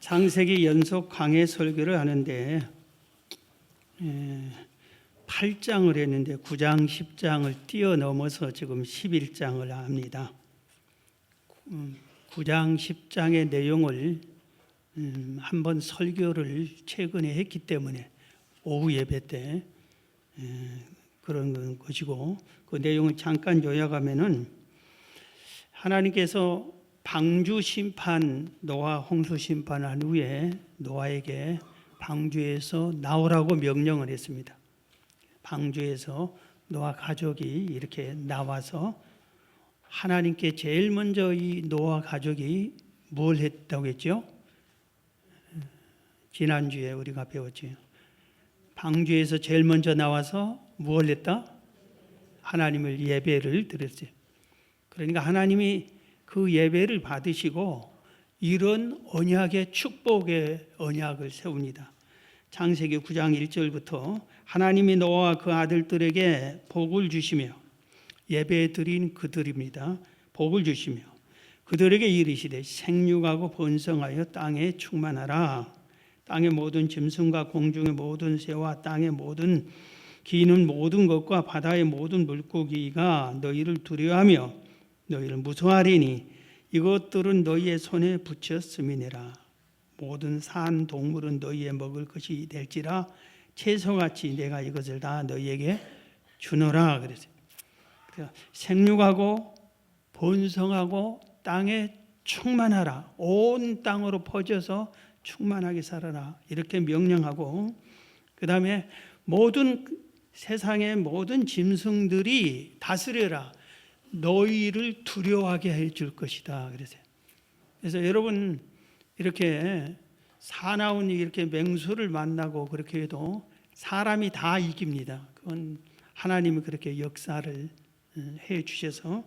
창세기 연속 강해 설교를 하는데 8장을 했는데 9장, 10장을 뛰어넘어서 지금 11장을 합니다. 9장, 10장의 내용을 한번 설교를 최근에 했기 때문에 오후 예배 때 그런 것이고, 그 내용을 잠깐 요약하면은 하나님께서 방주 심판, 노아 홍수 심판한 후에 노아에게 방주에서 나오라고 명령을 했습니다. 방주에서 노아 가족이 이렇게 나와서 하나님께 제일 먼저 이 노아 가족이 뭘 했다고 했죠? 지난주에 우리가 배웠죠. 방주에서 제일 먼저 나와서 뭘 했다? 하나님을 예배를 드렸어요. 그러니까 하나님이 그 예배를 받으시고 이런 언약의 축복의 언약을 세웁니다. 창세기 9장 1절부터 하나님이 노아와 그 아들들에게 복을 주시며 예배 드린 그들입니다. 복을 주시며 그들에게 이르시되 생육하고 번성하여 땅에 충만하라. 땅의 모든 짐승과 공중의 모든 새와 땅의 모든 기는 모든 것과 바다의 모든 물고기가 너희를 두려워하며 너희를 무서워하리니 이것들은 너희의 손에 붙였음이니라. 모든 산 동물은 너희의 먹을 것이 될지라 채소같이 내가 이것을 다 너희에게 주노라 그랬어요. 그래서 생육하고 번성하고 땅에 충만하라. 온 땅으로 퍼져서 충만하게 살아라. 이렇게 명령하고, 그 다음에 모든 세상의 모든 짐승들이 다스려라. 너희를 두려워하게 해줄 것이다. 그래서 여러분 이렇게 사나운 이렇게 맹수를 만나고 그렇게 해도 사람이 다 이깁니다. 그건 하나님이 그렇게 역사를 해 주셔서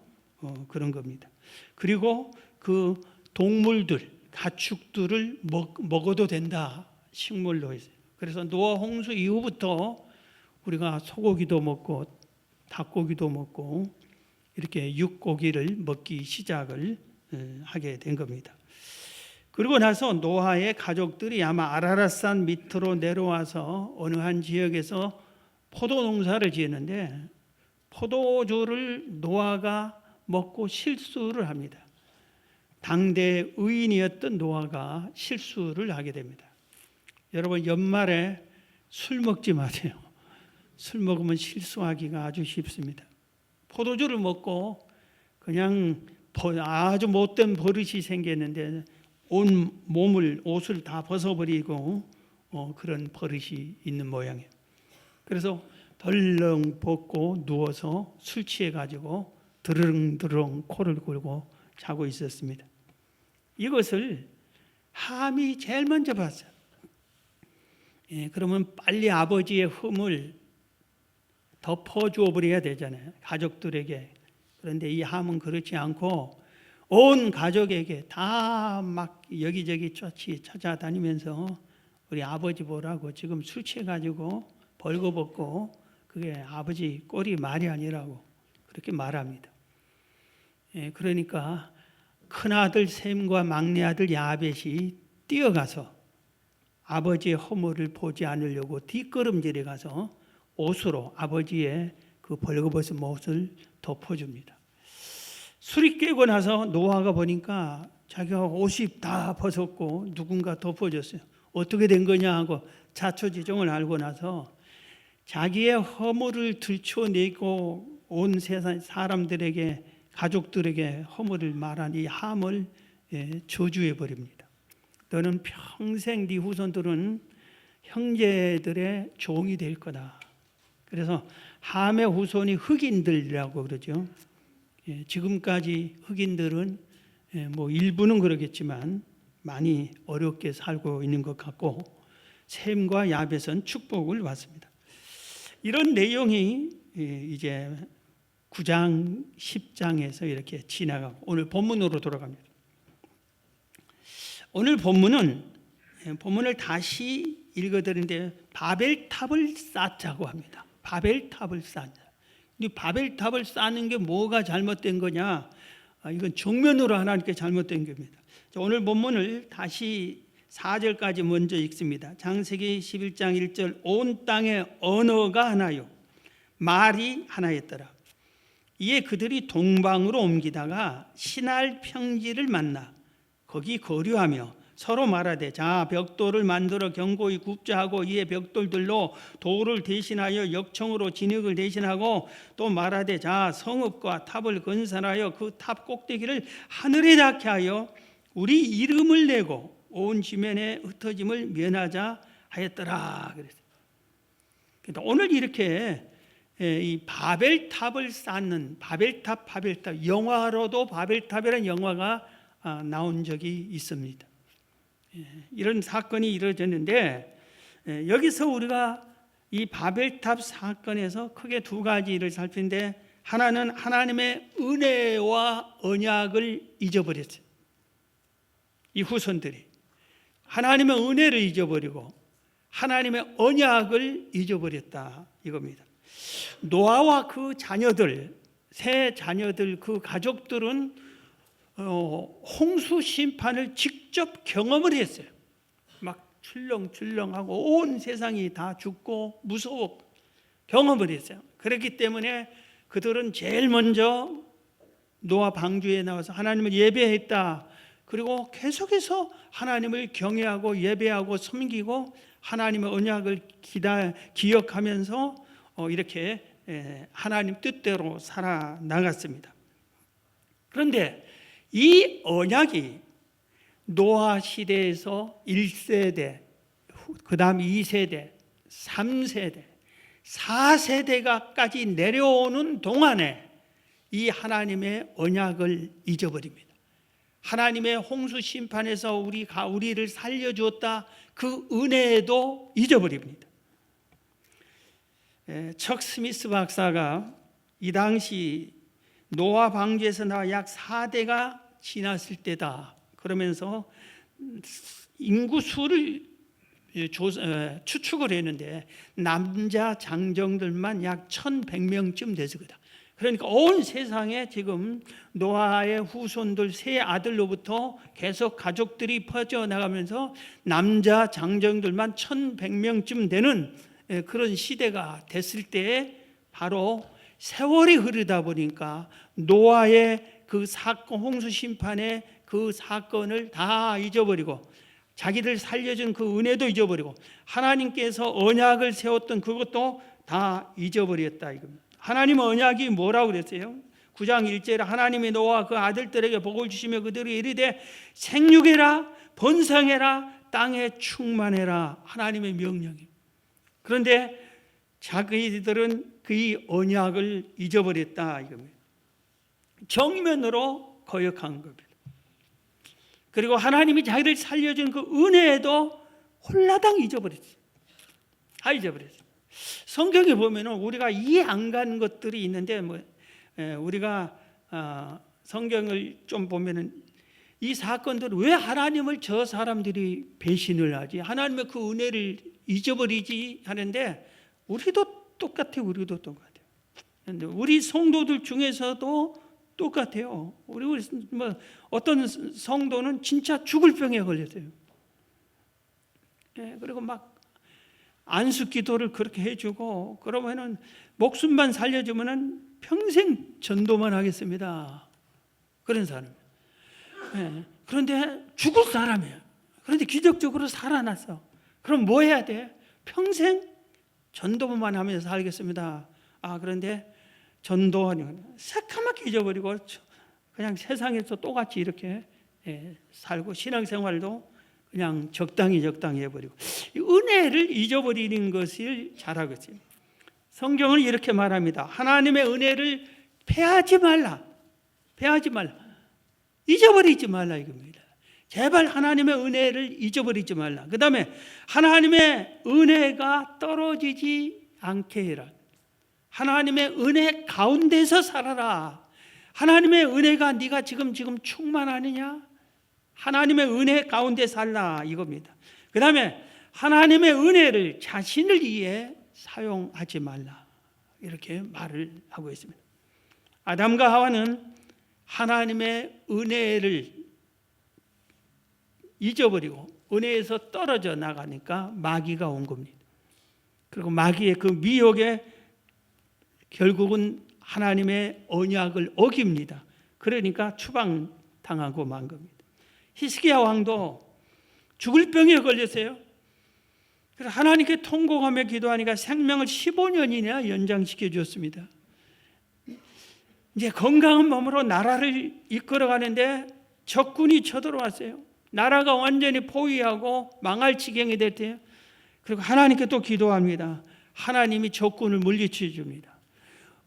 그런 겁니다. 그리고 그 동물들, 가축들을 먹어도 된다. 식물로 해서. 그래서 노아 홍수 이후부터 우리가 소고기도 먹고 닭고기도 먹고 이렇게 육고기를 먹기 시작을 하게 된 겁니다. 그리고 나서 노아의 가족들이 아마 아라랏산 밑으로 내려와서 어느 한 지역에서 포도 농사를 지었는데 포도주를 노아가 먹고 실수를 합니다. 당대 의인이었던 노아가 실수를 하게 됩니다. 여러분 연말에 술 먹지 마세요. 술 먹으면 실수하기가 아주 쉽습니다. 포도주를 먹고 그냥 아주 못된 버릇이 생겼는데 온 몸을 옷을 다 벗어버리고 그런 버릇이 있는 모양이에요. 그래서 덜렁 벗고 누워서 술 취해가지고 드릉드릉 코를 골고 자고 있었습니다. 이것을 함이 제일 먼저 봤어요. 그러면 빨리 아버지의 흠을 덮어주어 버려야 되잖아요. 가족들에게. 그런데 이 함은 그렇지 않고 온 가족에게 다 막 여기저기 쫓이 찾아다니면서 우리 아버지 보라고 지금 술 취해가지고 벌거벗고 그게 아버지 꼴이 말이 아니라고 그렇게 말합니다. 그러니까 큰아들 셈과 막내아들 야벳이 뛰어가서 아버지의 허물을 보지 않으려고 뒷걸음질에 가서 옷으로 아버지의 그 벌거벗은 옷을 덮어줍니다. 술이 깨고 나서 노아가 보니까 자기가 옷이 다 벗었고 누군가 덮어줬어요. 어떻게 된 거냐 하고 자초지종을 알고 나서 자기의 허물을 들춰내고 온 세상 사람들에게 가족들에게 허물을 말한 이 함을 저주해 버립니다. 너는 평생 네 후손들은 형제들의 종이 될 거다. 그래서 함의 후손이 흑인들이라고 그러죠. 지금까지 흑인들은 뭐 일부는 그러겠지만 많이 어렵게 살고 있는 것 같고 셈과 야벳은 축복을 받습니다. 이런 내용이 이제 9장, 10장에서 이렇게 지나가고 오늘 본문으로 돌아갑니다. 오늘 본문을 다시 읽어드리는데 바벨탑을 쌓자고 합니다. 바벨탑을 쌓자. 이 바벨탑을 쌓는 게 뭐가 잘못된 거냐? 이건 정면으로 하나님께 잘못된 겁니다. 오늘 본문을 다시 4절까지 먼저 읽습니다. 창세기 11장 1절 온 땅에 언어가 하나요 말이 하나였더라. 이에 그들이 동방으로 옮기다가 신할 평지를 만나 거기 거류하며 서로 말하되 자 벽돌을 만들어 견고히 굽자 하고 이에 벽돌들로 돌을 대신하여 역청으로 진흙을 대신하고 또 말하되 자 성읍과 탑을 건설하여 그 탑 꼭대기를 하늘에 닿게 하여 우리 이름을 내고 온 지면에 흩어짐을 면하자 하였더라. 그랬어요. 그러니까 오늘 이렇게 이 바벨탑을 쌓는 바벨탑 영화로도 바벨탑이라는 영화가 나온 적이 있습니다. 이런 사건이 이루어졌는데 여기서 우리가 이 바벨탑 사건에서 크게 두 가지를 살피는데 하나는 하나님의 은혜와 언약을 잊어버렸어요. 이 후손들이 하나님의 은혜를 잊어버리고 하나님의 언약을 잊어버렸다 이겁니다. 노아와 그 자녀들, 세 자녀들 그 가족들은 홍수 심판을 직접 경험을 했어요. 막 출렁출렁하고 온 세상이 다 죽고 무서워 경험을 했어요. 그렇기 때문에 그들은 제일 먼저 노아 방주에 나와서 하나님을 예배했다. 그리고 계속해서 하나님을 경외하고 예배하고 섬기고 하나님의 언약을 기억하면서 이렇게 하나님 뜻대로 살아나갔습니다. 그런데 이 언약이 노아 시대에서 1세대, 그 다음 2세대, 3세대, 4세대가까지 내려오는 동안에 이 하나님의 언약을 잊어버립니다. 하나님의 홍수 심판에서 우리를 살려주었다 그 은혜도 잊어버립니다. 척 스미스 박사가 이 당시 노아 방주에서 나와 약 4대가 지났을 때다 그러면서 인구 수를 추측을 했는데 남자 장정들만 약 1100명쯤 됐을 거다. 그러니까 온 세상에 지금 노아의 후손들 세 아들로부터 계속 가족들이 퍼져나가면서 남자 장정들만 1100명쯤 되는 그런 시대가 됐을 때에 바로 세월이 흐르다 보니까 노아의 그 사건, 홍수 심판의 그 사건을 다 잊어버리고 자기들 살려준 그 은혜도 잊어버리고 하나님께서 언약을 세웠던 그것도 다 잊어버렸다 이겁니다. 하나님의 언약이 뭐라고 그랬어요? 9장 1절에 하나님이 노아와 그 아들들에게 복을 주시며 그들이 이르되 생육해라 번성해라 땅에 충만해라 하나님의 명령이에요. 그런데 자기들은 그 언약을 잊어버렸다 이겁니다. 정면으로 거역한 겁니다. 그리고 하나님이 자기를 살려준 그 은혜도 홀라당 잊어버렸어요. 다 잊어버렸어요. 성경에 보면은 우리가 이해 안 가는 것들이 있는데 우리가 성경을 좀 보면은 이 사건들은 왜 하나님을 저 사람들이 배신을 하지? 하나님의 그 은혜를 잊어버리지 하는데 우리도 똑같아요. 우리도 똑같아요. 그런데 우리 성도들 중에서도 똑같아요. 우리 어떤 성도는 진짜 죽을 병에 걸렸어요. 그리고 막 안수 기도를 그렇게 해주고 그러면은 목숨만 살려주면은 평생 전도만 하겠습니다. 그런 사람. 그런데 죽을 사람이에요. 그런데 기적적으로 살아났어. 그럼 뭐 해야 돼? 평생 전도만 하면서 살겠습니다. 그런데 전도하니 새까맣게 잊어버리고 그냥 세상에서 똑같이 이렇게 살고 신앙생활도 그냥 적당히 해버리고 은혜를 잊어버리는 것을 잘하고 있어요. 성경은 이렇게 말합니다. 하나님의 은혜를 패하지 말라. 잊어버리지 말라 이겁니다. 제발 하나님의 은혜를 잊어버리지 말라. 그 다음에 하나님의 은혜가 떨어지지 않게 해라. 하나님의 은혜 가운데서 살아라. 하나님의 은혜가 네가 지금 충만하느냐? 하나님의 은혜 가운데 살라 이겁니다. 그 다음에 하나님의 은혜를 자신을 위해 사용하지 말라 이렇게 말을 하고 있습니다. 아담과 하와는 하나님의 은혜를 잊어버리고 은혜에서 떨어져 나가니까 마귀가 온 겁니다. 그리고 마귀의 그 미혹에 결국은 하나님의 언약을 어깁니다. 그러니까 추방당하고 만 겁니다. 히스기야 왕도 죽을 병에 걸렸어요. 그래서 하나님께 통곡하며 기도하니까 생명을 15년이나 연장시켜 주었습니다. 이제 건강한 몸으로 나라를 이끌어가는데 적군이 쳐들어왔어요. 나라가 완전히 포위하고 망할 지경이 될 때요. 그리고 하나님께 또 기도합니다. 하나님이 적군을 물리쳐 줍니다.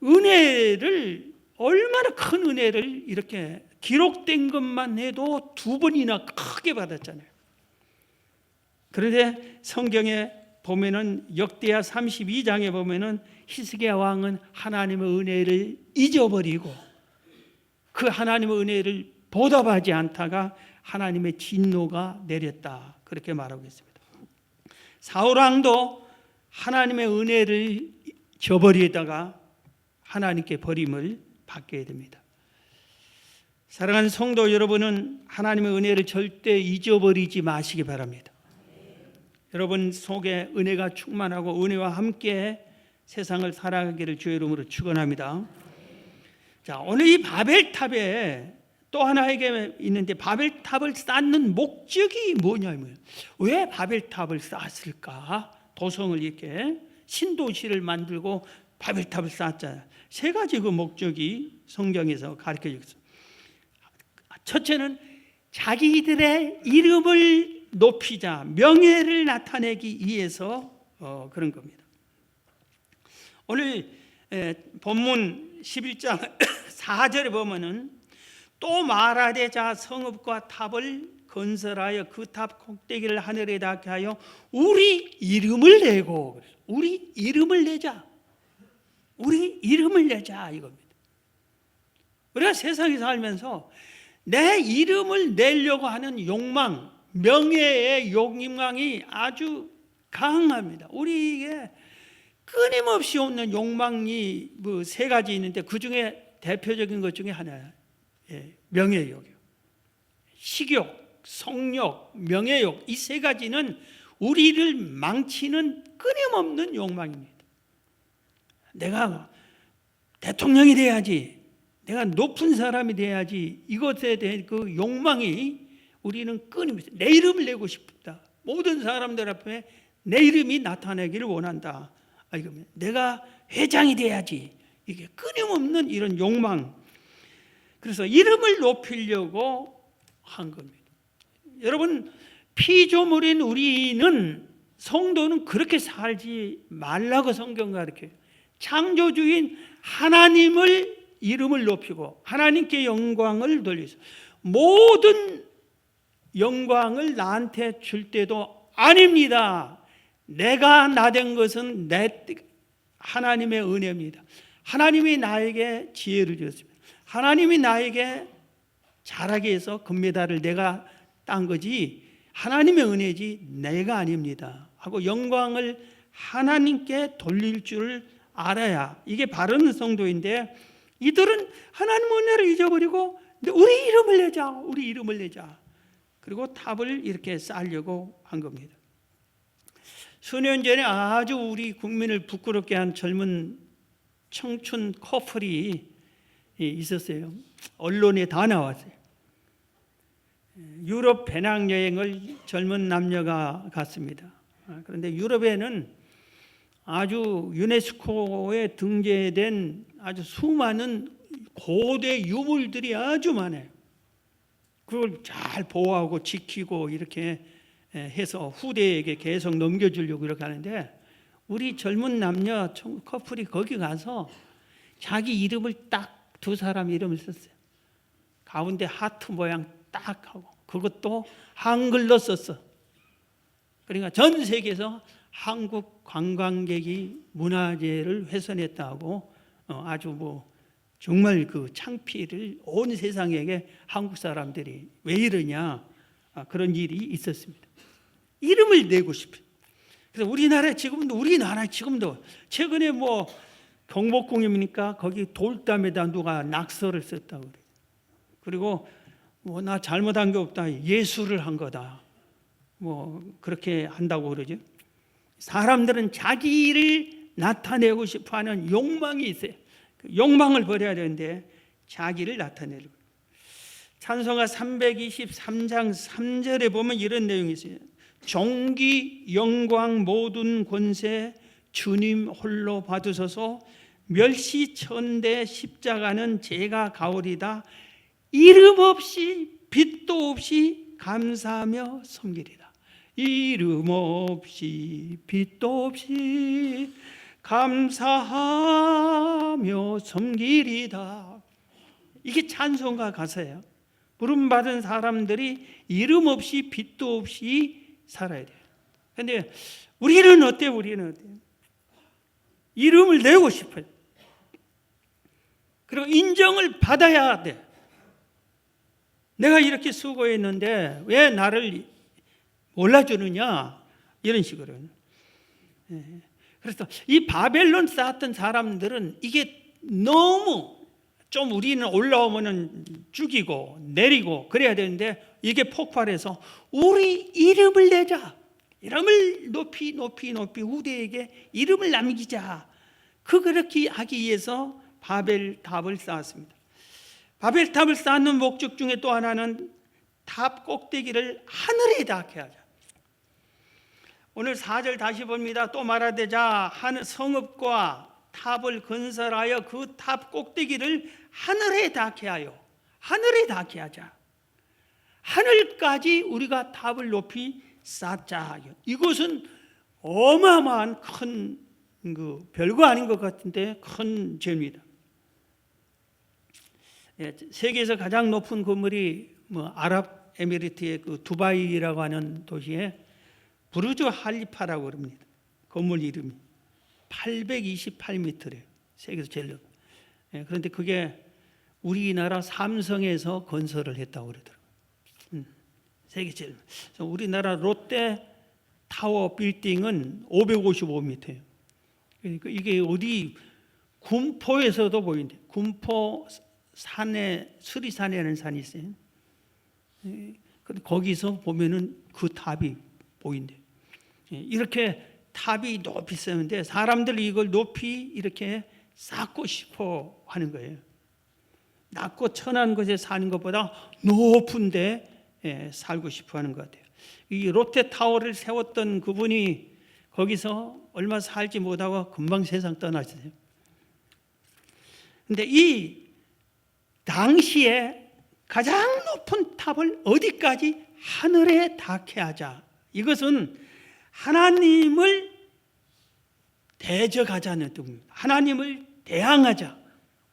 은혜를, 얼마나 큰 은혜를 이렇게 기록된 것만 해도 2번이나 크게 받았잖아요. 그런데 성경에 보면은 역대하 32장에 보면은 히스기야 왕은 하나님의 은혜를 잊어버리고 그 하나님의 은혜를 보답하지 않다가 하나님의 진노가 내렸다, 그렇게 말하고 있습니다. 사울 왕도 하나님의 은혜를 저버리다가 하나님께 버림을 받게 됩니다. 사랑하는 성도 여러분은 하나님의 은혜를 절대 잊어버리지 마시기 바랍니다. 여러분 속에 은혜가 충만하고 은혜와 함께 세상을 살아가기를 주의 이름으로 축원합니다. 자, 오늘 이 바벨탑에 또 하나에게 있는데, 바벨탑을 쌓는 목적이 뭐냐면, 왜 바벨탑을 쌓았을까? 도성을 이렇게 신도시를 만들고 바벨탑을 쌓았잖아요. 3가지 그 목적이 성경에서 가르쳐 주고 있습니다. 첫째는 자기들의 이름을 높이자, 명예를 나타내기 위해서 그런 겁니다. 오늘 본문 11장 4절에 보면은 또 말하되 자 성읍과 탑을 건설하여 그 탑 꼭대기를 하늘에 닿게 하여 우리 이름을 내고, 우리 이름을 내자, 우리 이름을 내자 이겁니다. 우리가 세상에 살면서 내 이름을 내려고 하는 욕망, 명예의 욕망이 아주 강합니다. 우리에게 끊임없이 오는 욕망이 3가지 있는데 그 중에 대표적인 것 중에 하나예요. 명예욕이요. 식욕, 성욕, 명예욕, 이 3가지는 우리를 망치는 끊임없는 욕망입니다. 내가 대통령이 돼야지, 내가 높은 사람이 돼야지, 이것에 대한 그 욕망이 우리는 끊임없이, 내 이름을 내고 싶다, 모든 사람들 앞에 내 이름이 나타나기를 원한다, 내가 회장이 돼야지, 이게 끊임없는 이런 욕망. 그래서 이름을 높이려고 한 겁니다. 여러분, 피조물인 우리는, 성도는 그렇게 살지 말라고 성경 가르쳐요. 창조주인 하나님을 이름을 높이고 하나님께 영광을 돌리소. 모든 영광을 나한테 줄 때도 아닙니다. 내가 나된 것은 하나님의 은혜입니다. 하나님이 나에게 지혜를 주었습니다. 하나님이 나에게 잘하게 해서 금메달을 내가 딴 거지, 하나님의 은혜지 내가 아닙니다 하고 영광을 하나님께 돌릴 줄 알아야 이게 바른 성도인데, 이들은 하나님 은혜를 잊어버리고 우리 이름을 내자, 우리 이름을 내자, 그리고 탑을 이렇게 쌓으려고 한 겁니다. 수년 전에 아주 우리 국민을 부끄럽게 한 젊은 청춘 커플이 있었어요. 언론에 다 나왔어요. 유럽 배낭여행을 젊은 남녀가 갔습니다. 그런데 유럽에는 아주 유네스코에 등재된 아주 수많은 고대 유물들이 아주 많아요. 그걸 잘 보호하고 지키고 이렇게 해서 후대에게 계속 넘겨주려고 이렇게 하는데, 우리 젊은 남녀 커플이 거기 가서 자기 이름을 딱 2사람 이름을 썼어요. 가운데 하트 모양 딱 하고, 그것도 한글로 썼어. 그러니까 전 세계에서 한국 관광객이 문화재를 훼손했다고 아주 정말 그 창피를 온 세상에게 한국 사람들이 왜 이러냐, 그런 일이 있었습니다. 이름을 내고 싶어요. 그래서 우리나라 지금도 최근에 경복궁입니까? 거기 돌담에다 누가 낙서를 썼다고 그래요. 그리고 나 잘못한 게 없다, 예술을 한 거다. 그렇게 한다고 그러죠. 사람들은 자기를 나타내고 싶어하는 욕망이 있어요. 그 욕망을 버려야 되는데 자기를 나타내려고. 찬송가 323장 3절에 보면 이런 내용이 있어요. 존귀 영광 모든 권세 주님 홀로 받으소서. 멸시천대 십자가는 제가 가오리다. 이름 없이 빛도 없이 감사하며 섬기리다. 이름 없이 빛도 없이 감사하며 섬기리다. 이게 찬송가 가사예요. 부름받은 사람들이 이름 없이 빛도 없이 살아야 돼요. 그런데 우리는 어때요? 이름을 내고 싶어요. 그리고 인정을 받아야 돼. 내가 이렇게 수고했는데 왜 나를 몰라주느냐, 이런 식으로. 그래서 이 바벨론 쌓았던 사람들은 이게 너무 좀 우리는 올라오면은 죽이고 내리고 그래야 되는데 이게 폭발해서 우리 이름을 내자. 이름을 높이 후대에게 이름을 남기자. 그렇게 하기 위해서 바벨탑을 쌓았습니다. 바벨탑을 쌓는 목적 중에 또 하나는 탑 꼭대기를 하늘에 닿게 하자. 오늘 4절 다시 봅니다. 또 말하되자 성읍과 탑을 건설하여 그 탑 꼭대기를 하늘에 닿게 하자. 하늘까지 우리가 탑을 높이 쌓자. 이것은 어마어마한 큰 별거 아닌 것 같은데 큰 죄입니다. 세계에서 가장 높은 건물이 아랍에미리트의 그 두바이라고 하는 도시에 부르주 할리파라고 그럽니다. 건물 이름이 828m래요. 세계에서 제일 높은. 그런데 그게 우리나라 삼성에서 건설을 했다고 그러더라고요. 세계 제일. 우리나라 롯데 타워 빌딩은 555m예요. 그러니까 이게 어디 군포에서도 보이는데, 군포 산에 수리산이라는 산이 있어요. 거기서 보면은 그 탑이 보인대. 이렇게 탑이 높이 쌓는데 사람들이 이걸 높이 이렇게 쌓고 싶어 하는 거예요. 낮고 천한 곳에 사는 것보다 높은데 살고 싶어 하는 것 같아요. 이 롯데타워를 세웠던 그분이 거기서 얼마 살지 못하고 금방 세상 떠나셨어요. 근데 이 당시에 가장 높은 탑을 어디까지? 하늘에 닿게 하자. 이것은 하나님을 대적하자는 뜻입니다. 하나님을 대항하자.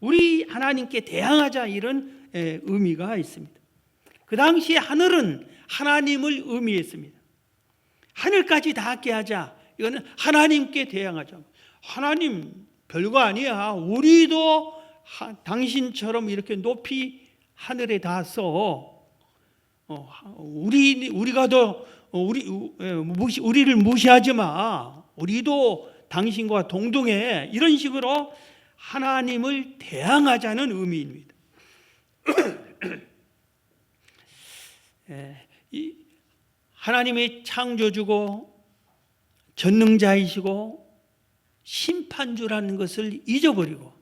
우리 하나님께 대항하자, 이런 의미가 있습니다. 그 당시에 하늘은 하나님을 의미했습니다. 하늘까지 닿게 하자. 이거는 하나님께 대항하자. 하나님 별거 아니야. 우리도 당신처럼 이렇게 높이 하늘에 닿았어. 우리가 더 우리를 무시하지 마. 우리도 당신과 동등해. 이런 식으로 하나님을 대항하자는 의미입니다. 하나님의 창조주고 전능자이시고 심판주라는 것을 잊어버리고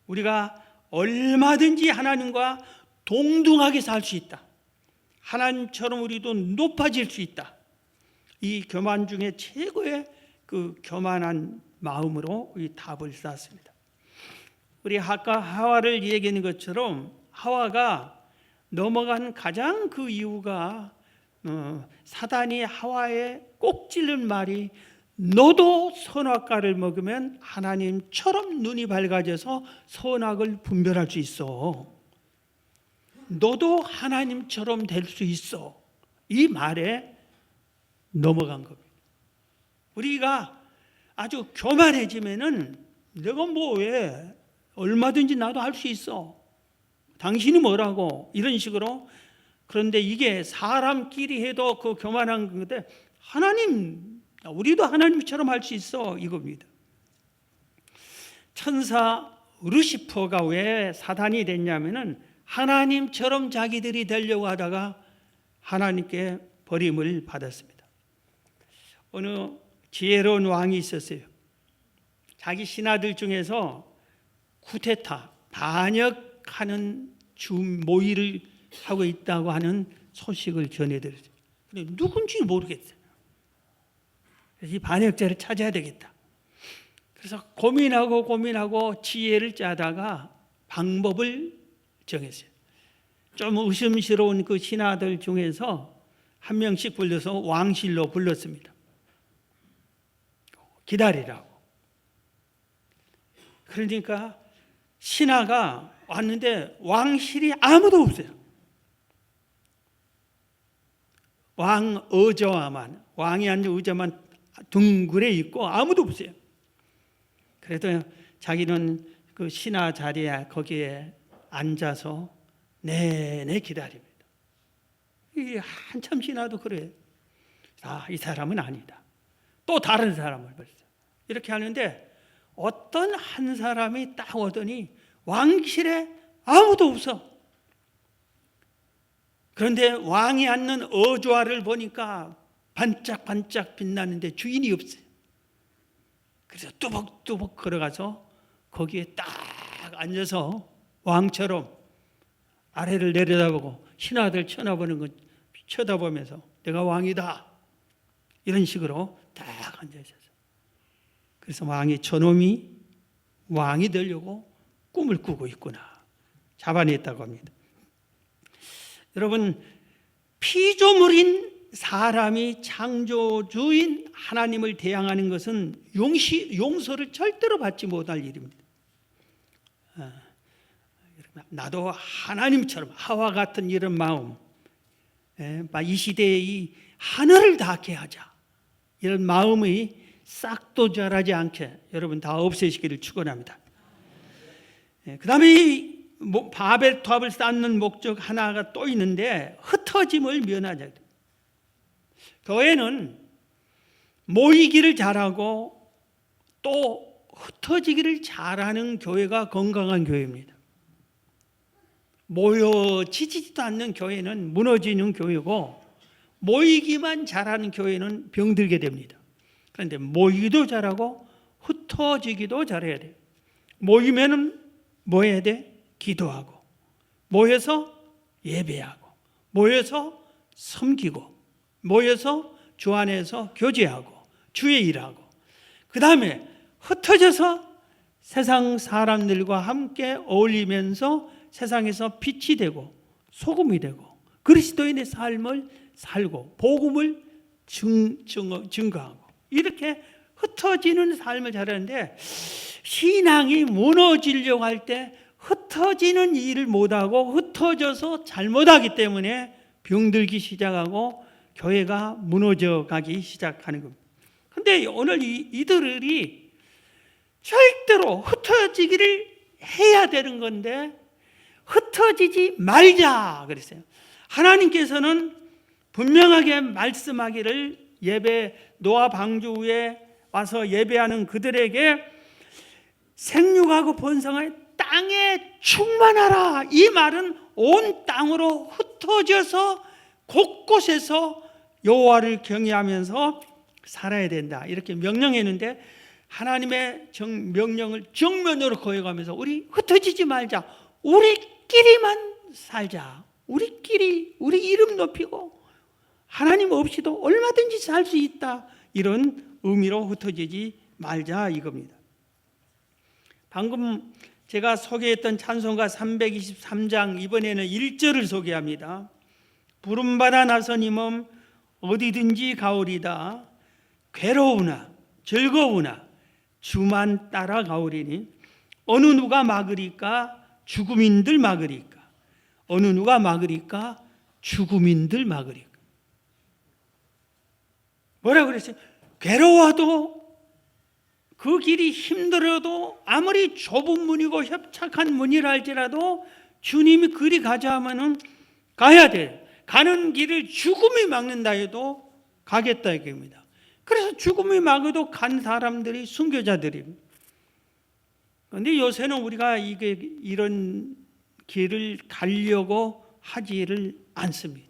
우리가 얼마든지 하나님과 동등하게 살 수 있다. 하나님처럼 우리도 높아질 수 있다. 이 교만 중에 최고의 그 교만한 마음으로 이 탑을 쌓았습니다. 우리 아까 하와를 얘기하는 것처럼 하와가 넘어간 가장 그 이유가 사단이 하와에 꼭 찔른 말이 너도 선악과를 먹으면 하나님처럼 눈이 밝아져서 선악을 분별할 수 있어. 너도 하나님처럼 될 수 있어. 이 말에 넘어간 겁니다. 우리가 아주 교만해지면은 내가 왜 얼마든지 나도 할 수 있어. 당신이 뭐라고 이런 식으로. 그런데 이게 사람끼리 해도 그 교만한 건데 하나님, 우리도 하나님처럼 할 수 있어, 이겁니다. 천사 루시퍼가 왜 사단이 됐냐면은 하나님처럼 자기들이 되려고 하다가 하나님께 버림을 받았습니다. 어느 지혜로운 왕이 있었어요. 자기 신하들 중에서 쿠데타, 반역하는 모의를 하고 있다고 하는 소식을 전해들었어요. 근데 누군지 모르겠어요. 그래서 이 반역자를 찾아야 되겠다. 그래서 고민하고 지혜를 짜다가 방법을 정했어요. 좀 의심스러운 그 신하들 중에서 한 명씩 불러서 왕실로 불렀습니다. 기다리라고. 그러니까 신하가 왔는데 왕실이 아무도 없어요. 왕 의자만, 왕이 앉은 의자만 둥그레 있고 아무도 없어요. 그래도 자기는 그 신하 자리에 거기에 앉아서 내내 기다립니다. 이 한참 신하도 그래요. 이 사람은 아니다. 또 다른 사람을 벌써 이렇게 하는데 어떤 한 사람이 딱 오더니 왕실에 아무도 없어. 그런데 왕이 앉는 어좌를 보니까 반짝반짝 빛나는데 주인이 없어요. 그래서 뚜벅뚜벅 걸어가서 거기에 딱 앉아서 왕처럼 아래를 내려다보고 신하들 쳐다보면서 내가 왕이다 이런 식으로 딱 앉아 있었어요. 그래서 왕이 저놈이 왕이 되려고 꿈을 꾸고 있구나 잡아냈다고 합니다. 여러분, 피조물인 사람이 창조주인 하나님을 대항하는 것은 용서를 절대로 받지 못할 일입니다. 나도 하나님처럼 하와 같은 이런 마음, 이 시대에 이 하늘을 닿게 하자 이런 마음이 싹도 자라지 않게 여러분 다 없애시기를 축원합니다. 그 다음에 이 바벨탑을 쌓는 목적 하나가 또 있는데 흩어짐을 면하자. 교회는 모이기를 잘하고 또 흩어지기를 잘하는 교회가 건강한 교회입니다. 모여지지도 않는 교회는 무너지는 교회고 모이기만 잘하는 교회는 병들게 됩니다. 그런데 모이기도 잘하고 흩어지기도 잘해야 돼요. 모이면은 뭐 해야 돼? 기도하고 모여서 예배하고 모여서 섬기고 모여서 주 안에서 교제하고 주의 일하고 그 다음에 흩어져서 세상 사람들과 함께 어울리면서 세상에서 빛이 되고 소금이 되고 그리스도인의 삶을 살고 복음을 증거하고 이렇게 흩어지는 삶을 잘하는데 신앙이 무너지려고 할 때 흩어지는 일을 못하고 흩어져서 잘못하기 때문에 병들기 시작하고 교회가 무너져가기 시작하는 겁니다. 그런데 오늘 이들이 절대로 흩어지기를 해야 되는 건데 흩어지지 말자 그랬어요. 하나님께서는 분명하게 말씀하기를 노아 방주에 와서 예배하는 그들에게 생육하고 번성하여 땅에 충만하라. 이 말은 온 땅으로 흩어져서 곳곳에서 여호와를 경외하면서 살아야 된다. 이렇게 명령했는데 하나님의 명령을 정면으로 거역하면서 우리 흩어지지 말자. 우리끼리만 살자. 우리끼리 우리 이름 높이고 하나님 없이도 얼마든지 살 수 있다. 이런 의미로 흩어지지 말자 이겁니다. 방금 제가 소개했던 찬송가 323장 이번에는 1절을 소개합니다. 부름받아 나서님은 어디든지 가오리다. 괴로우나 즐거우나 주만 따라 가오리니 어느 누가 막으리까 죽음인들 막으리까 어느 누가 막으리까 죽음인들 막으리까. 뭐라 그랬어요? 괴로워도 그 길이 힘들어도 아무리 좁은 문이고 협착한 문이라 할지라도 주님이 그리 가자 하면은 가야 돼. 가는 길을 죽음이 막는다 해도 가겠다 이겁니다. 그래서 죽음이 막아도 간 사람들이 순교자들입니다. 그런데 요새는 우리가 이런 길을 가려고 하지를 않습니다.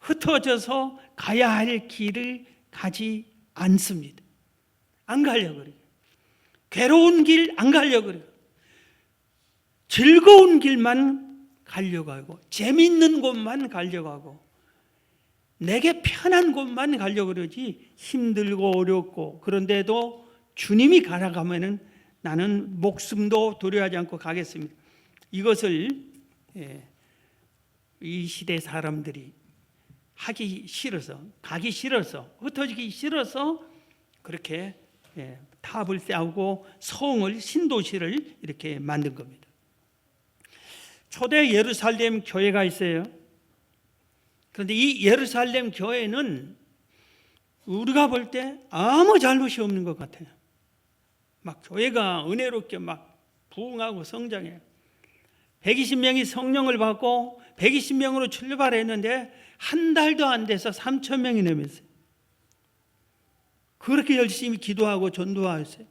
흩어져서 가야 할 길을 가지 않습니다. 안 가려고 그래요. 괴로운 길 안 가려고 그래요. 즐거운 길만 가려고 하고, 재미있는 곳만 가려고 하고, 내게 편한 곳만 가려고 그러지, 힘들고 어렵고, 그런데도 주님이 가라 가면은 나는 목숨도 두려워하지 않고 가겠습니다. 이것을 이 시대 사람들이 하기 싫어서, 가기 싫어서, 흩어지기 싫어서 그렇게 탑을 세우고 성을, 신도시를 이렇게 만든 겁니다. 초대 예루살렘 교회가 있어요. 그런데 이 예루살렘 교회는 우리가 볼 때 아무 잘못이 없는 것 같아요. 막 교회가 은혜롭게 막 부흥하고 성장해요. 120명이 성령을 받고 120명으로 출발했는데 한 달도 안 돼서 3,000명이 넘었어요. 그렇게 열심히 기도하고 전도하였어요.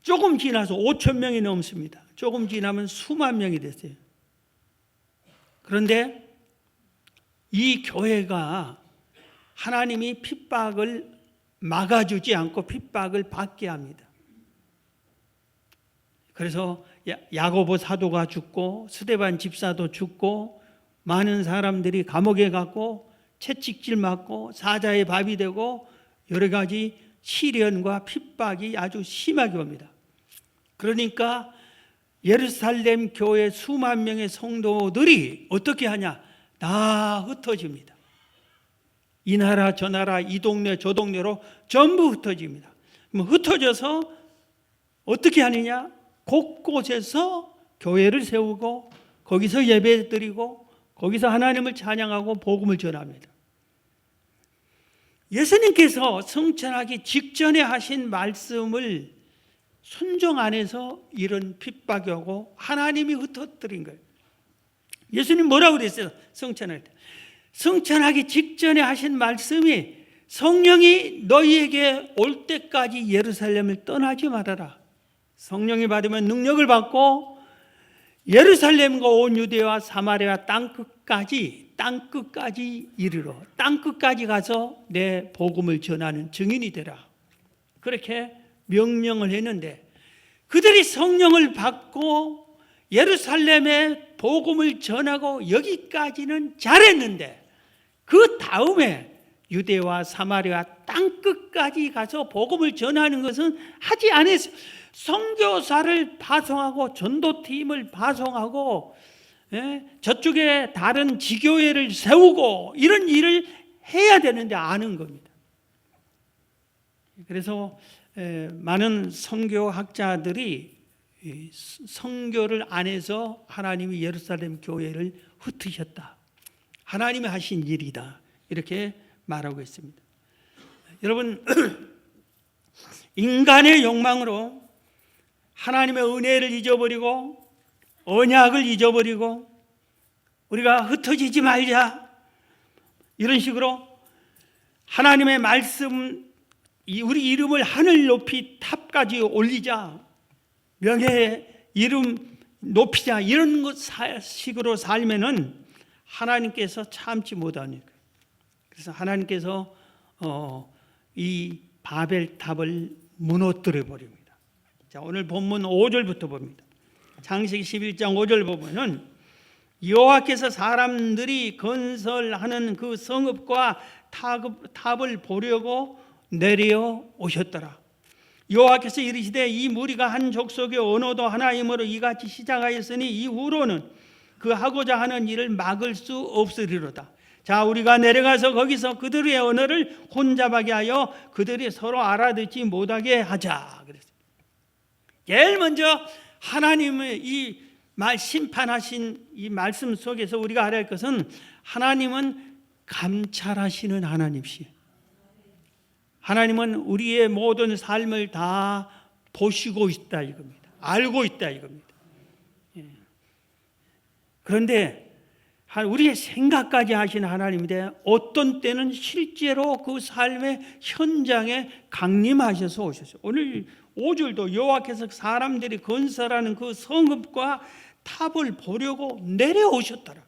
조금 지나서 5,000명이 넘습니다. 조금 지나면 수만 명이 됐어요. 그런데 이 교회가 하나님이 핍박을 막아주지 않고 핍박을 받게 합니다. 그래서 야고보 사도가 죽고 스데반 집사도 죽고 많은 사람들이 감옥에 갔고 채찍질 맞고 사자의 밥이 되고 여러 가지 시련과 핍박이 아주 심하게 옵니다. 그러니까 예루살렘 교회 수만 명의 성도들이 어떻게 하냐? 다 흩어집니다. 이 나라 저 나라 이 동네 저 동네로 전부 흩어집니다. 흩어져서 어떻게 하느냐? 곳곳에서 교회를 세우고 거기서 예배 드리고 거기서 하나님을 찬양하고 복음을 전합니다. 예수님께서 성천하기 직전에 하신 말씀을 순종 안 해서 이런 핍박이 오고 하나님이 흩어뜨린 거예요. 예수님 뭐라고 그랬어요? 성천할 때. 성천하기 직전에 하신 말씀이 성령이 너희에게 올 때까지 예루살렘을 떠나지 말아라. 성령이 받으면 능력을 받고 예루살렘과 온 유대와 사마리아 땅끝까지 이르러 땅끝까지 가서 내 복음을 전하는 증인이 되라. 그렇게 명령을 했는데 그들이 성령을 받고 예루살렘에 복음을 전하고 여기까지는 잘했는데 그 다음에 유대와 사마리아 땅끝까지 가서 복음을 전하는 것은 하지 않았어요. 선교사를 파송하고 전도팀을 파송하고 저쪽에 다른 지교회를 세우고 이런 일을 해야 되는데 안 한 겁니다. 그래서 많은 선교학자들이 선교를 안 해서 하나님이 예루살렘 교회를 흩으셨다. 하나님이 하신 일이다. 이렇게 말하고 있습니다. 여러분, 인간의 욕망으로 하나님의 은혜를 잊어버리고 언약을 잊어버리고 우리가 흩어지지 말자 이런 식으로 하나님의 말씀 우리 이름을 하늘 높이 탑까지 올리자 명예의 이름 높이자 이런 식으로 살면은 하나님께서 참지 못하니까 그래서 하나님께서 이 바벨탑을 무너뜨려 버립니다. 자, 오늘 본문 5절부터 봅니다. 창세기 11장 5절 보면은 여호와께서 사람들이 건설하는 그 성읍과 탑을 보려고 내려오셨더라. 여호와께서 이르시되 이 무리가 한 족속의 언어도 하나이므로 이같이 시작하였으니 이후로는 그 하고자 하는 일을 막을 수 없으리로다. 자, 우리가 내려가서 거기서 그들의 언어를 혼잡하게 하여 그들이 서로 알아듣지 못하게 하자. 그랬어요. 제일 먼저 하나님의 이 심판하신 이 말씀 속에서 우리가 알아야 할 것은 하나님은 감찰하시는 하나님이시에요. 하나님은 우리의 모든 삶을 다 보시고 있다 이겁니다. 알고 있다 이겁니다. 그런데 우리의 생각까지 하시는 하나님인데 어떤 때는 실제로 그 삶의 현장에 강림하셔서 오셨어요. 오늘 5절도 여호와께서 사람들이 건설하는 그 성읍과 탑을 보려고 내려오셨더라.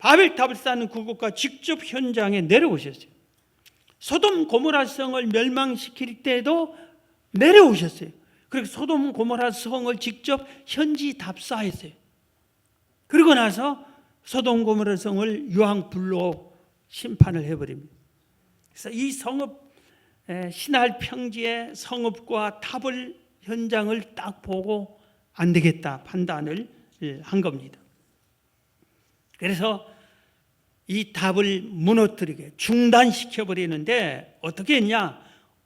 바벨탑을 쌓는 그곳과 직접 현장에 내려오셨어요. 소돔 고모라 성을 멸망시킬 때도 내려오셨어요. 그리고 소돔 고모라 성을 직접 현지 답사했어요. 그러고 나서 소돔 고모라 성을 유황불로 심판을 해버립니다. 그래서 이 성읍 신할 평지의 성읍과 탑을 현장을 딱 보고 안 되겠다 판단을 한 겁니다. 그래서 이 탑을 무너뜨리게 중단시켜 버리는데 어떻게 했냐?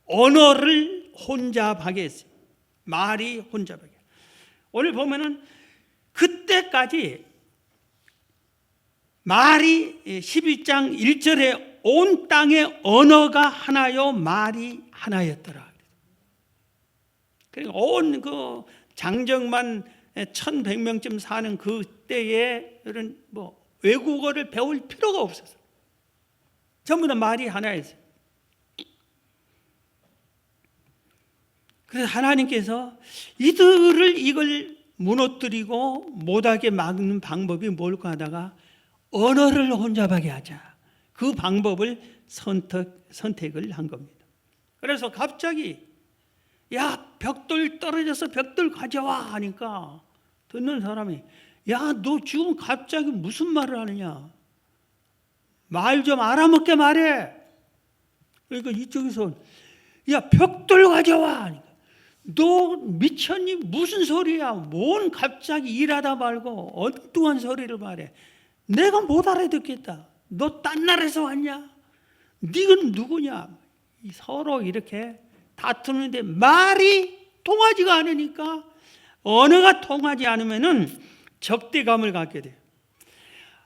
언어를 혼잡하게 했어요. 말이 혼잡하게. 오늘 보면은 그때까지 말이 11장 1절에 온 땅의 언어가 하나요 말이 하나였더라. 그러니까 온 그 장정만 1100명쯤 사는 그때에 뭐 외국어를 배울 필요가 없었어요. 전부 다 말이 하나였어요. 그래서 하나님께서 이걸 무너뜨리고 못하게 막는 방법이 뭘까 하다가 언어를 혼잡하게 하자. 그 방법을 선택을 한 겁니다. 그래서 갑자기 야 벽돌 떨어져서 벽돌 가져와 하니까 듣는 사람이 야 너 지금 갑자기 무슨 말을 하느냐, 말 좀 알아먹게 말해. 그러니까 이쪽에서 야 벽돌 가져와 하니까 너 미쳤니? 무슨 소리야? 뭔 갑자기 일하다 말고 엉뚱한 소리를 말해. 내가 못 알아듣겠다. 너 딴 나라에서 왔냐? 네가 누구냐? 서로 이렇게 다투는데 말이 통하지가 않으니까, 언어가 통하지 않으면은 적대감을 갖게 돼요.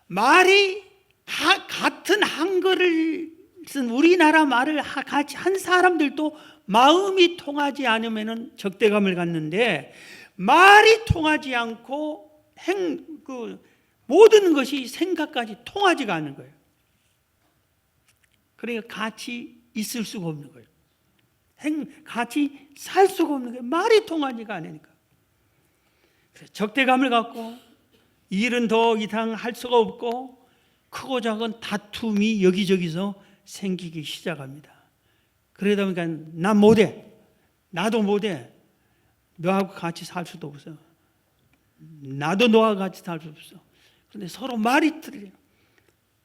말이 같은 한글을 쓴 우리나라 말을 같이 한 사람들도 마음이 통하지 않으면은 적대감을 갖는데, 말이 통하지 않고 모든 것이 생각까지 통하지가 않는 거예요. 그러니까 같이 있을 수가 없는 거예요. 같이 살 수가 없는 거예요. 말이 통하지가 않으니까. 적대감을 갖고 일은 더 이상 할 수가 없고 크고 작은 다툼이 여기저기서 생기기 시작합니다. 그러다 보니까 난 못해, 나도 못해, 너하고 같이 살 수도 없어, 나도 너하고 같이 살 수 없어. 그런데 서로 말이 틀려요.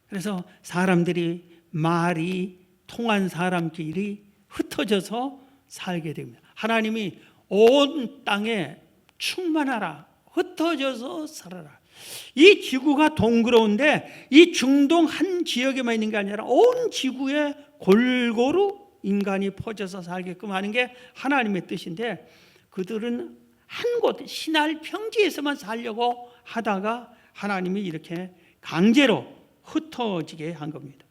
그래서 사람들이 말이 통한 사람끼리 흩어져서 살게 됩니다. 하나님이 온 땅에 충만하라, 흩어져서 살아라. 이 지구가 동그러운데 이 중동 한 지역에만 있는 게 아니라 온 지구에 골고루 인간이 퍼져서 살게끔 하는 게 하나님의 뜻인데, 그들은 한 곳 신할 평지에서만 살려고 하다가 하나님이 이렇게 강제로 흩어지게 한 겁니다.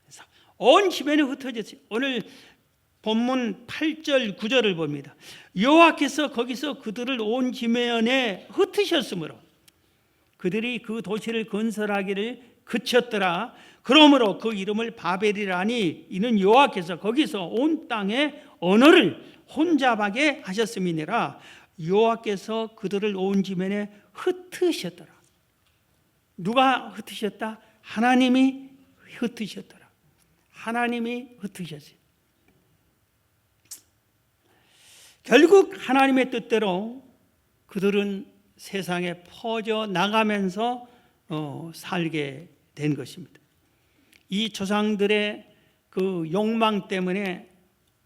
그래서 온 지면에 흩어졌어요. 오늘 본문 8절 9절을 봅니다. 여호와께서 거기서 그들을 온 지면에 흩으셨으므로 그들이 그 도시를 건설하기를 그쳤더라. 그러므로 그 이름을 바벨이라니 이는 여호와께서 거기서 온 땅의 언어를 혼잡하게 하셨음이니라. 여호와께서 그들을 온 지면에 흩으셨더라. 누가 흩으셨다? 하나님이 흩으셨더라. 하나님이 흩으셨어요. 결국 하나님의 뜻대로 그들은 세상에 퍼져 나가면서 살게 된 것입니다. 이 조상들의 그 욕망 때문에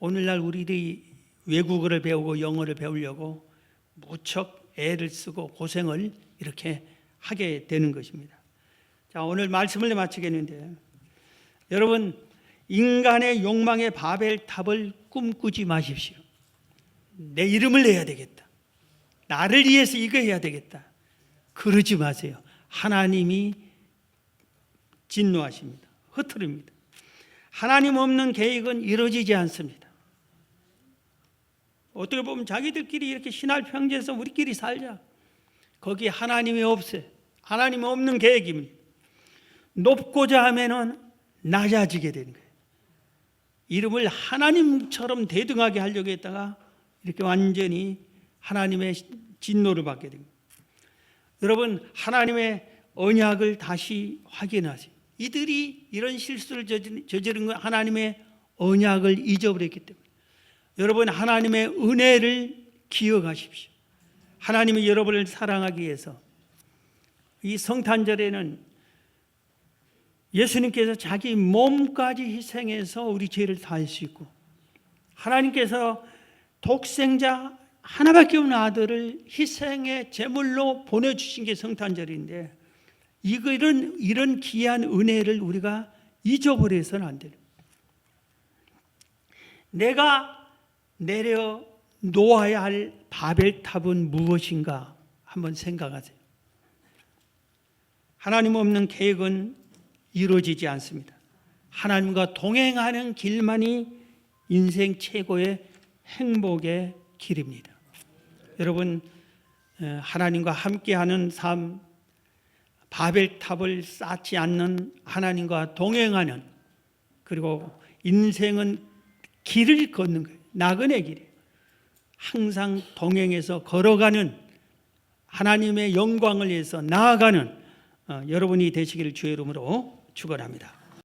오늘날 우리들이 외국어를 배우고 영어를 배우려고 무척 애를 쓰고 고생을 이렇게 하게 되는 것입니다. 자, 오늘 말씀을 마치겠는데, 여러분, 인간의 욕망의 바벨탑을 꿈꾸지 마십시오. 내 이름을 내야 되겠다, 나를 위해서 이거 해야 되겠다, 그러지 마세요. 하나님이 진노하십니다. 흐트립니다. 하나님 없는 계획은 이루어지지 않습니다. 어떻게 보면 자기들끼리 이렇게 신할 평지에서 우리끼리 살자, 거기에 하나님이 없어요. 하나님 없는 계획입니다. 높고자 하면은 낮아지게 되는 거예요. 이름을 하나님처럼 대등하게 하려고 했다가 이렇게 완전히 하나님의 진노를 받게 됩니다. 여러분, 하나님의 언약을 다시 확인하세요. 이들이 이런 실수를 저지른 건 하나님의 언약을 잊어버렸기 때문에 여러분 하나님의 은혜를 기억하십시오. 하나님이 여러분을 사랑하기 위해서 이 성탄절에는 예수님께서 자기 몸까지 희생해서 우리 죄를 다할 수 있고 하나님께서 독생자 하나밖에 없는 아들을 희생의 제물로 보내주신 게 성탄절인데 이런 귀한 은혜를 우리가 잊어버려서는 안 돼요. 내가 내려 놓아야 할 바벨탑은 무엇인가 한번 생각하세요. 하나님 없는 계획은 이루어지지 않습니다. 하나님과 동행하는 길만이 인생 최고의 행복의 길입니다. 여러분 하나님과 함께하는 삶, 바벨탑을 쌓지 않는 하나님과 동행하는, 그리고 인생은 길을 걷는 거예요. 나그네 길이에요. 항상 동행해서 걸어가는 하나님의 영광을 위해서 나아가는 여러분이 되시기를 주의 이름으로 축원합니다.